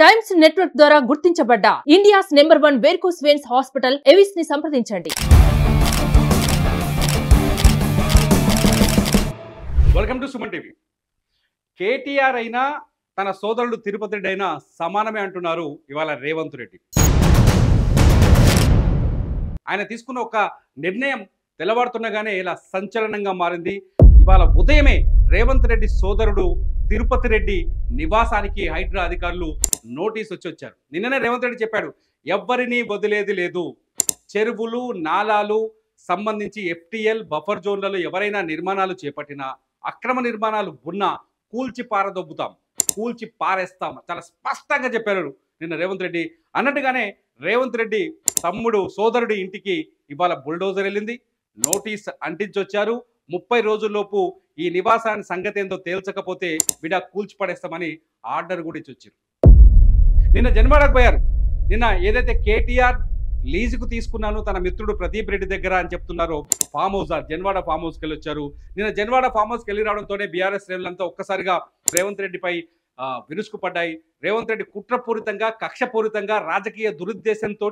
Times network ద్వారా గుర్తించబడ్డ India's number 1 varicose veins hospital Avis ని సంప్రదించండి. Welcome to Suman TV. KTR అయినా తన సోదరుడు తిరుపతి రెడ్డి అయినా సమానమే అంటున్నారు ఇవాళ రేవంత్ రెడ్డి. ఆయన తీసుకున్న ఒక నిర్ణయం తెల్లవారుతున్నగానే ఇలా సంచలనంగా మారింది. ఇవాళ ఉదయమే రేవంత్ రెడ్డి సోదరుడు తిరుపతి రెడ్డి నివాసానికి హైడ్రా అధికారులు నోటీస్ వచ్చారు. నిన్ననే రేవంత్ రెడ్డి చెప్పాడు, ఎవ్వరినీ వదిలేది లేదు, చెరువులు నాలాలు సంబంధించి ఎఫ్టీఎల్ బఫర్ జోన్లలో ఎవరైనా నిర్మాణాలు చేపట్టినా అక్రమ నిర్మాణాలు ఉన్నా కూల్చి పారదొబ్బుతాం, కూల్చి పారేస్తాం, చాలా స్పష్టంగా చెప్పారు నిన్న రేవంత్ రెడ్డి. అన్నట్టుగానే రేవంత్ రెడ్డి తమ్ముడు సోదరుడి ఇంటికి ఇవాళ బుల్డోజర్ వెళ్ళింది, నోటీస్ అంటించొచ్చారు. 30 రోజుల్లోపు ఈ నివాసాన్ని సంగతి ఏందో తేల్చకపోతే విడా కూల్చి పడేస్తామని ఆర్డర్ కూడా ఇచ్చొచ్చారు. నిన్న జన్వాడకు పోయారు. నిన్న ఏదైతే కేటీఆర్ లీజుకు తీసుకున్నాను తన మిత్రుడు ప్రదీప్ రెడ్డి దగ్గర అని చెప్తున్నారో ఫామ్ హౌస్, జన్వాడ ఫామ్ హౌస్కి వెళ్ళి వచ్చారు. నిన్న జన్వాడ ఫామ్ హౌస్కి వెళ్ళి రావడంతోనే బీఆర్ఎస్ శ్రేణులంతా ఒక్కసారిగా రేవంత్ రెడ్డిపై విరుచుకుపడ్డాయి. రేవంత్ రెడ్డి కుట్రపూరితంగా కక్షపూరితంగా రాజకీయ దురుద్దేశంతో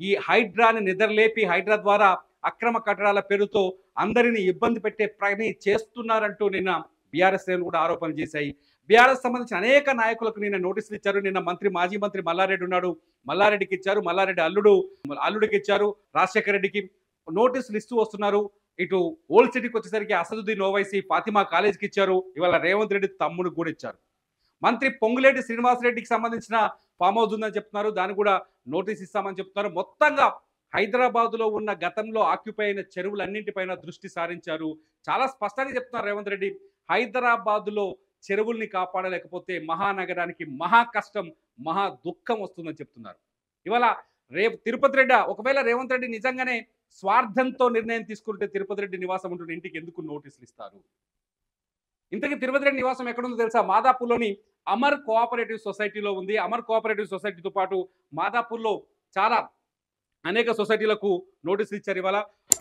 ఈ హైడ్రాని నిద్రలేపి హైడ్రా ద్వారా అక్రమ కట్టడాల పేరుతో అందరినీ ఇబ్బంది పెట్టే పని చేస్తున్నారంటూ నిన్న బీఆర్ఎస్ శ్రేణులు కూడా ఆరోపణలు చేశాయి. బీఆర్ఎస్ సంబంధించిన అనేక నాయకులకు నిన్న నోటీసులు ఇచ్చారు. నిన్న మాజీ మంత్రి మల్లారెడ్డి ఉన్నాడు, మల్లారెడ్డికి ఇచ్చారు, మల్లారెడ్డి అల్లుడికి ఇచ్చారు, రాజశేఖర రెడ్డికి నోటీసులు ఇస్తూ వస్తున్నారు. ఇటు ఓల్డ్ సిటీకి వచ్చేసరికి అసదుద్దీన్ ఓవైసీ ఫాతిమా కాలేజీకి ఇచ్చారు. ఇవాళ రేవంత్ రెడ్డి తమ్ముడికి కూడా ఇచ్చారు. మంత్రి పొంగులేటి శ్రీనివాసరెడ్డికి సంబంధించిన ఫామ్ హౌస్ ఉందని చెప్తున్నారు, దాన్ని కూడా నోటీస్ ఇస్తామని చెప్తున్నారు. మొత్తంగా హైదరాబాద్లో ఉన్న గతంలో ఆక్యుపై అయిన చెరువులన్నింటిపైన దృష్టి సారించారు. చాలా స్పష్టంగా చెప్తున్నారు రేవంత్ రెడ్డి, హైదరాబాద్లో చెరువుల్ని కాపాడలేకపోతే మహానగరానికి మహా కష్టం, మహా దుఃఖం వస్తుందని చెప్తున్నారు. ఇవాళ తిరుపతి రెడ్డి ఒకవేళ రేవంత్ రెడ్డి నిజంగానే స్వార్థంతో నిర్ణయం తీసుకుంటే తిరుపతి రెడ్డి నివాసం ఉంటున్న ఇంటికి ఎందుకు నోటీసులు ఇస్తారు? ఇంతకీ తిరుపతి రెడ్డి నివాసం ఎక్కడుందో తెలుసా? మాదాపూర్లోని అమర్ కోఆపరేటివ్ సొసైటీలో ఉంది. అమర్ కోఆపరేటివ్ సొసైటీతో పాటు మాదాపూర్లో చాలా అనేక సొసైటీలకు నోటీసులు ఇచ్చారు. ఇవాళ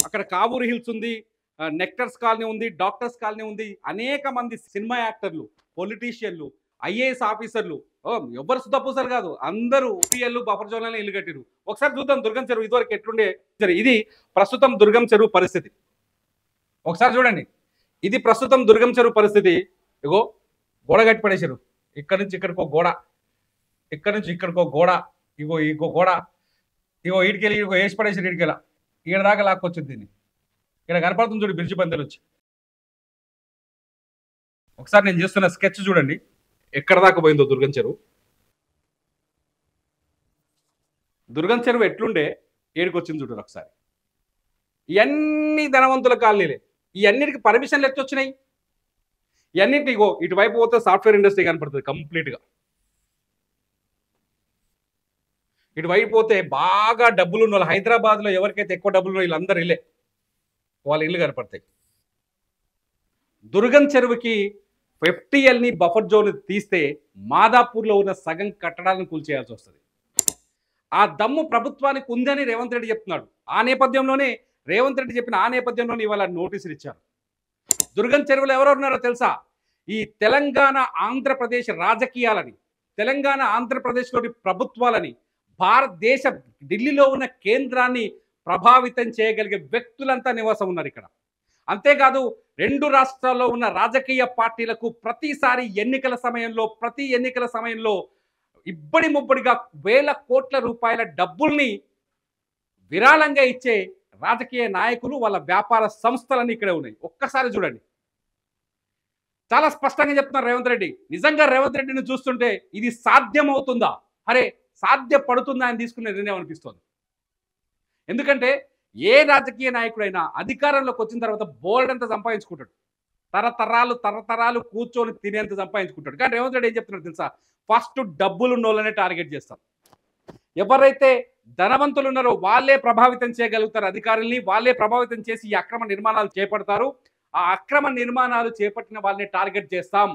అక్కడ కావూరు హిల్స్ ఉంది, నెక్టర్స్ కాలనీ ఉంది, డాక్టర్స్ కాలనీ ఉంది. అనేక మంది సినిమా యాక్టర్లు, పొలిటీషియన్లు, ఐఏఎస్ ఆఫీసర్లు, ఎవరు సుద్దపూసలు కాదు, అందరూ పిఎల్లు బఫర్ జోన్లలో ఇల్లు కట్టిరు. ఒకసారి చూద్దాం దుర్గం చెరువు ఇదివరకు ఎట్లుండే. ఇది ప్రస్తుతం దుర్గం చెరువు పరిస్థితి. ఒకసారి చూడండి, ఇది ప్రస్తుతం దుర్గం చెరువు పరిస్థితి. ఇగో గోడ కట్టి పడేశారు. ఇక్కడి నుంచి ఇక్కడికో గోడ, ఇక్కడి నుంచి ఇక్కడికో గోడ, ఇంకో గోడ, ఈడికెళ్ళి వేసి పడేసారు. ఈడికెళ్ళ ఈడ దాకా లాక్కొచ్చింది. దీన్ని ఇక్కడ కనపడుతుంది చూడు బ్రిడ్జి బందెలు వచ్చి. ఒకసారి నేను చేస్తున్న స్కెచ్ చూడండి ఎక్కడ దాకా పోయిందో దుర్గం చెరువు. దుర్గం చెరువు ఎట్లుండే ఏడికొచ్చింది చూడండి ఒకసారి. ఇవన్నీ ధనవంతుల కాలనీలే. ఇవన్నిటికి పర్మిషన్లు ఎట్టొచ్చినాయి? ఇవన్నింటినీ ఇటువైపు పోతే సాఫ్ట్వేర్ ఇండస్ట్రీ కనపడుతుంది కంప్లీట్గా. ఇటువైపు పోతే బాగా డబ్బులు ఉన్న వాళ్ళు, హైదరాబాద్లో ఎవరికైతే ఎక్కువ డబ్బులు ఉన్నాయో వీళ్ళందరూ ఇల్లే, వాళ్ళ ఇల్లు కనపడతాయి. దుర్గం చెరువుకి ఎఫ్టీఎల్ని బఫర్ జోన్ తీస్తే మాదాపూర్లో ఉన్న సగం కట్టడాలను కూల్చేయాల్సి వస్తుంది. ఆ దమ్ము ప్రభుత్వానికి ఉందని రేవంత్ రెడ్డి చెప్తున్నాడు. ఆ నేపథ్యంలోనే రేవంత్ రెడ్డి చెప్పిన ఇవాళ నోటీసులు ఇచ్చారు. దుర్గం చెరువులో ఎవరు ఉన్నారో తెలుసా? ఈ తెలంగాణ ఆంధ్రప్రదేశ్ రాజకీయాలని, తెలంగాణ ఆంధ్రప్రదేశ్లోని ప్రభుత్వాలని, భారతదేశ ఢిల్లీలో ఉన్న కేంద్రాన్ని ప్రభావితం చేయగలిగే వ్యక్తులంతా నివాసం ఉన్నారు ఇక్కడ. అంతేకాదు 2 రాష్ట్రాల్లో ఉన్న రాజకీయ పార్టీలకు ప్రతి ఎన్నికల సమయంలో ఇబ్బడి ముబ్బడిగా వేల కోట్ల రూపాయల డబ్బుల్ని విరాళంగా ఇచ్చే రాజకీయ నాయకులు, వాళ్ళ వ్యాపార సంస్థలన్నీ ఇక్కడే ఉన్నాయి. ఒక్కసారి చూడండి, చాలా స్పష్టంగా చెప్తున్నారు రేవంత్ రెడ్డి. నిజంగా రేవంత్ రెడ్డిని చూస్తుంటే ఇది సాధ్యమవుతుందా, అరే సాధ్యపడుతుందా అని తీసుకునే నిర్ణయం అనిపిస్తుంది. ఎందుకంటే ఏ రాజకీయ నాయకుడైనా అధికారంలోకి వచ్చిన తర్వాత బోల్డ్ అంతా సంపాదించుకుంటాడు, తరతరాలు కూర్చొని తినేంత సంపాదించుకుంటాడు. కానీ రేవంత్ రెడ్డి ఏం చెప్తున్నాడు తెలుసా? ఫస్ట్ డబ్బులు ఉన్నోళ్ళనే టార్గెట్ చేస్తాం. ఎవరైతే ధనవంతులు ఉన్నారో వాళ్ళే ప్రభావితం చేయగలుగుతారు అధికారుల్ని, వాళ్ళే ప్రభావితం చేసి ఈ అక్రమ నిర్మాణాలు చేపడతారు. ఆ అక్రమ నిర్మాణాలు చేపట్టిన వాళ్ళని టార్గెట్ చేస్తాం.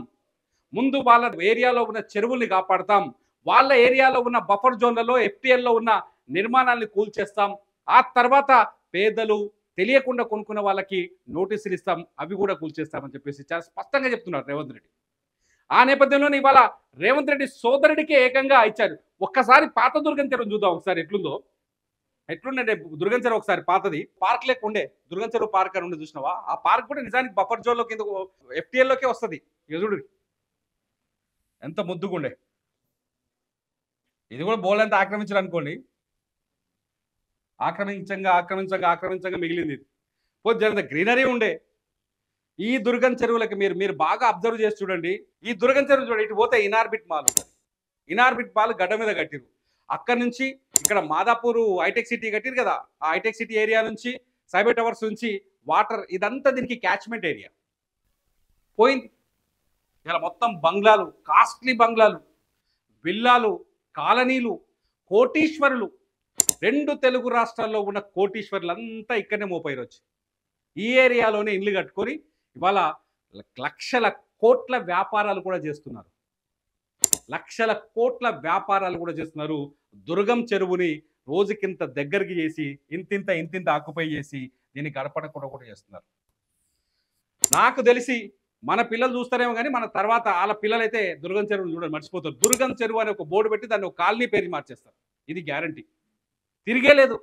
ముందు వాళ్ళ ఏరియాలో ఉన్న చెరువుల్ని కాపాడుతాం, వాళ్ళ ఏరియాలో ఉన్న బఫర్ జోన్లలో ఎఫ్టీఎల్లో ఉన్న నిర్మాణాలని కూల్చేస్తాం. ఆ తర్వాత పేదలు తెలియకుండా కొనుక్కున్న వాళ్ళకి నోటీసులు ఇస్తాం, అవి కూడా కూల్చేస్తామని చెప్పేసి చాలా స్పష్టంగా చెప్తున్నారు రేవంత్ రెడ్డి. ఆ నేపథ్యంలోనే ఇవాళ రేవంత్ రెడ్డి సోదరుడికే ఏకంగా ఇచ్చారు. ఒక్కసారి పాత దుర్గం చెరువు చూద్దాం ఒకసారి ఎట్లుందో. ఎట్లుండే దుర్గం చెరువు ఒకసారి పాతది పార్క్ లేక ఉండే దుర్గం చెరువు పార్క్ అని ఉండే చూసినావా? ఆ పార్క్ కూడా నిజానికి బఫర్ జోన్ లో కింద FTL లోకే వస్తుంది. చూడు ఎంత ముద్దుగుండే. ఇది కూడా బోలంతా ఆక్రమించారు అనుకోండి. ఆక్రమించంగా మిగిలింది. పోతే జరంత గ్రీనరీ ఉండే. ఈ దుర్గం చెరువులకి మీరు బాగా అబ్జర్వ్ చేసి చూడండి. ఈ దుర్గం చెరువు చూడండి, ఇటు పోతే ఇనార్బిట్ మాల్ ఉంటుంది. ఇనార్బిట్ మాల్ గడ్డ మీద కట్టిరు. అక్కడ నుంచి ఇక్కడ మాదాపూర్ హైటెక్ సిటీ కట్టిరు కదా, ఆ హైటెక్ సిటీ ఏరియా నుంచి సైబర్ టవర్స్ నుంచి వాటర్ ఇదంతా దీనికి క్యాచ్మెంట్ ఏరియా పోయింది. ఇలా మొత్తం బంగ్లాలు, కాస్ట్లీ బంగ్లాలు, విల్లాలు, కాలనీలు, కోటీశ్వరులు, 2 తెలుగు రాష్ట్రాల్లో ఉన్న కోటీశ్వరులంతా ఇక్కడనే మోపైరు వచ్చి ఈ ఏరియాలోనే ఇల్లు కట్టుకొని ఇవాళ లక్షల కోట్ల వ్యాపారాలు కూడా చేస్తున్నారు. దుర్గం చెరువుని రోజుకింత దగ్గరికి చేసి ఇంతింత ఆక్యుపై చేసి దీన్ని గడపడకుండా కూడా చేస్తున్నారు. నాకు తెలిసి మన పిల్లలు చూస్తారేమో కానీ మన తర్వాత వాళ్ళ పిల్లలైతే దుర్గం చెరువుని చూడండి మర్చిపోతారు. దుర్గం చెరువు అనే ఒక బోర్డు పెట్టి దాన్ని ఒక కాలనీ పేరు మార్చేస్తారు. ఇది గ్యారంటీ. తిరిగే లేదు.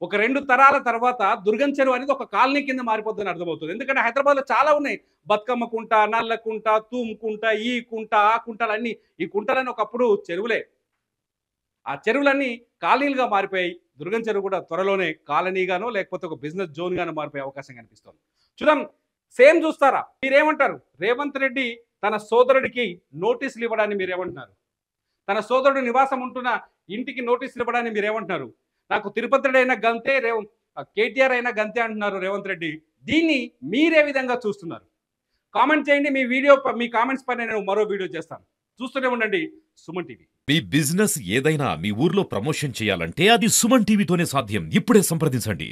ఒక 2 తరాల తర్వాత దుర్గం చెరువు అనేది ఒక కాలనీ కింద మారిపోతుందని అర్థమవుతుంది. ఎందుకంటే హైదరాబాద్లో చాలా ఉన్నాయి. బతుకమ్మ కుంట, నల్ల కుంట, తూమ్ కుంట, ఈ కుంట, ఆ కుంటలన్నీ. ఈ కుంటలన్నీ ఒకప్పుడు చెరువులే. ఆ చెరువులన్నీ కాలనీలుగా మారిపోయాయి. దుర్గం చెరువు కూడా త్వరలోనే కాలనీగానో లేకపోతే ఒక బిజినెస్ జోన్ గానో మారిపోయే అవకాశం కనిపిస్తుంది. చూద్దాం, సేమ్ చూస్తారా? మీరేమంటారు? రేవంత్ రెడ్డి తన సోదరుడికి నోటీసులు ఇవ్వడాన్ని మీరేమంటున్నారు? తన సోదరుడు నివాసం ఉంటున్న ఇంటికి నోటీసులు ఇవ్వడాన్ని మీరేమంటున్నారు? నాకు తిరుపతి రెడ్డి అయినా గంతే, కేటీఆర్ అయినా గంతే అంటున్నారు రేవంత్ రెడ్డి. దీన్ని మీరే విధంగా చూస్తున్నారు? కామెంట్ చేయండి. మీ కామెంట్స్ పైన నేను మరో వీడియో చేస్తాను. చూస్తూనే ఉండండి సుమన్ టీవీ. మీ బిజినెస్ ఏదైనా మీ ఊర్లో ప్రమోషన్ చేయాలంటే అది సుమన్ టీవీతోనే సాధ్యం. ఇప్పుడే సంప్రదించండి.